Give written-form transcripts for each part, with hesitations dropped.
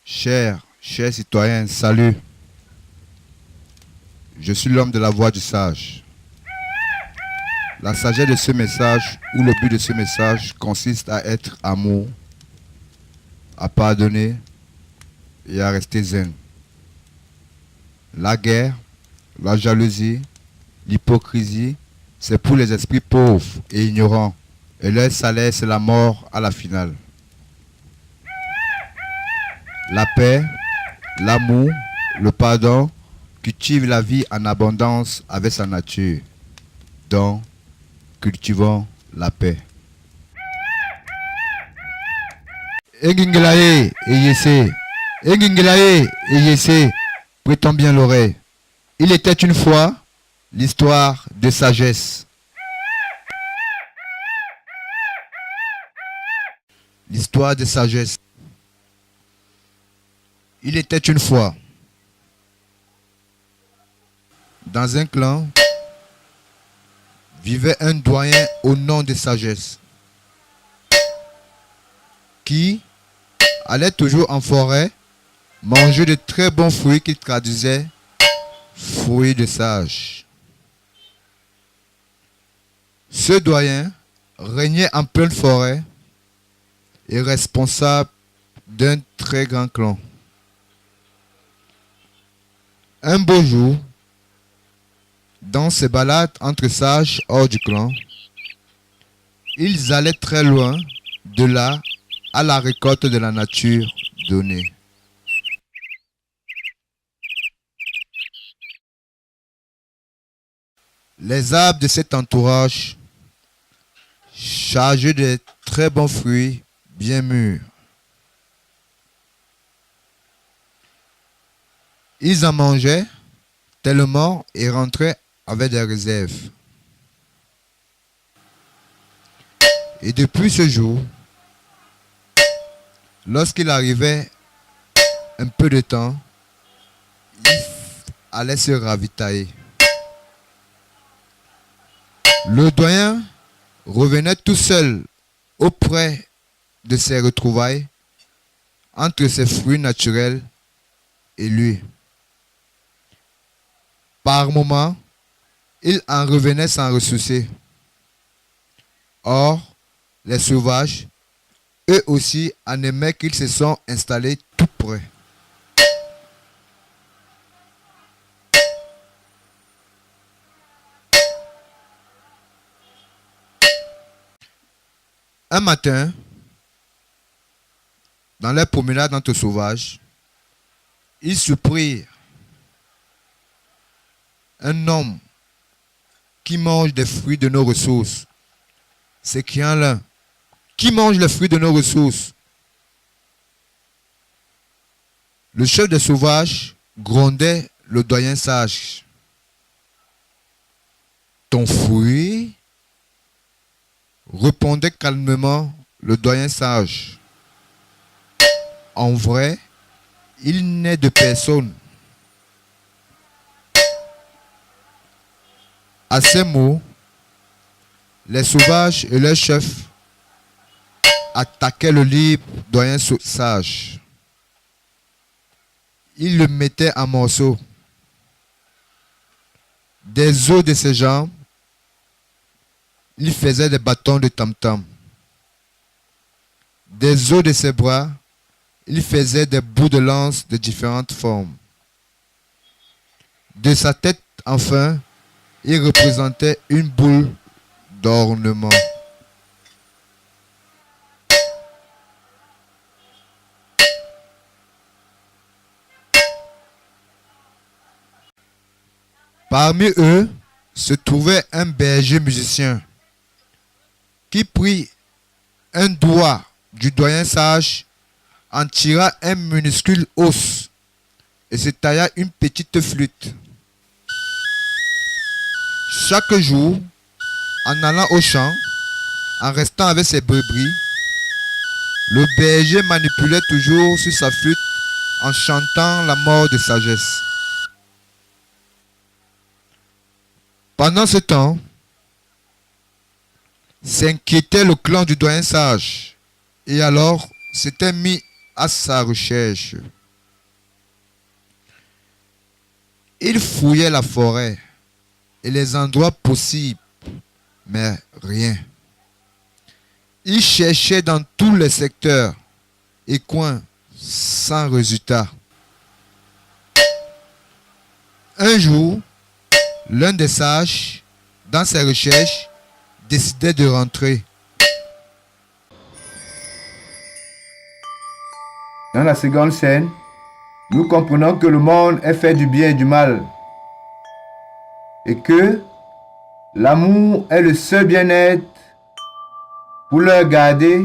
Chers citoyens, salut. Je suis l'homme de la voix du sage. La sagesse de ce message, ou le but de ce message, consiste à être amour, à pardonner et à rester zen. La guerre, la jalousie, l'hypocrisie, c'est pour les esprits pauvres et ignorants. Et leur salaire, c'est la mort à la finale. La paix, l'amour, le pardon cultivent la vie en abondance avec sa nature. Donc, cultivons la paix. Engingelae et Yessé, Engingelae et Yessé, prêtons bien l'oreille. Il était une fois l'histoire de sagesse. L'histoire de sagesse. Il était une fois, dans un clan, vivait un doyen au nom de sagesse, qui allait toujours en forêt manger de très bons fruits qu'il traduisait fruits de sage. Ce doyen régnait en pleine forêt et responsable d'un très grand clan. Un beau jour, dans ses balades entre sages hors du clan, ils allaient très loin de là à la récolte de la nature donnée. Les arbres de cet entourage, chargés de très bons fruits bien mûrs, ils en mangeaient tellement et rentraient avec des réserves. Et depuis ce jour, lorsqu'il arrivait un peu de temps, il allait se ravitailler. Le doyen revenait tout seul auprès de ses retrouvailles entre ses fruits naturels et lui. Par moments, il en revenait sans ressoucer. Or, les sauvages, eux aussi, en aimaient qu'ils se sont installés tout près. Un matin, dans leur promenade entre sauvages, ils surprirent un homme qui mange des fruits de nos ressources. S'écriant l'un, qui mange les fruits de nos ressources? Le chef des sauvages grondait le doyen sage. Ton fruit? Répondait calmement le doyen sage. En vrai, il n'est de personne. À ces mots, les sauvages et leurs chefs attaquaient le libre doyen sage. Ils le mettaient en morceaux. Des os de ses jambes, ils faisaient des bâtons de tam-tam. Des os de ses bras, ils faisaient des bouts de lance de différentes formes. De sa tête, enfin, il représentait une boule d'ornement. Parmi eux se trouvait un berger musicien qui prit un doigt du doyen sage, en tira un minuscule os et se tailla une petite flûte. Chaque jour, en allant au champ, en restant avec ses brebis, le berger manipulait toujours sur sa flûte en chantant la mort de sagesse. Pendant ce temps, s'inquiétait le clan du doyen sage et alors s'était mis à sa recherche. Il fouillait la forêt et les endroits possibles, mais rien. Il cherchait dans tous les secteurs et coins sans résultat. Un jour, l'un des sages, dans ses recherches, décidait de rentrer. Dans la seconde scène, nous comprenons que le monde est fait du bien et du mal et que l'amour est le seul bien-être pour le garder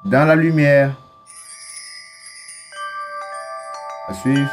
dans la lumière. À suivre.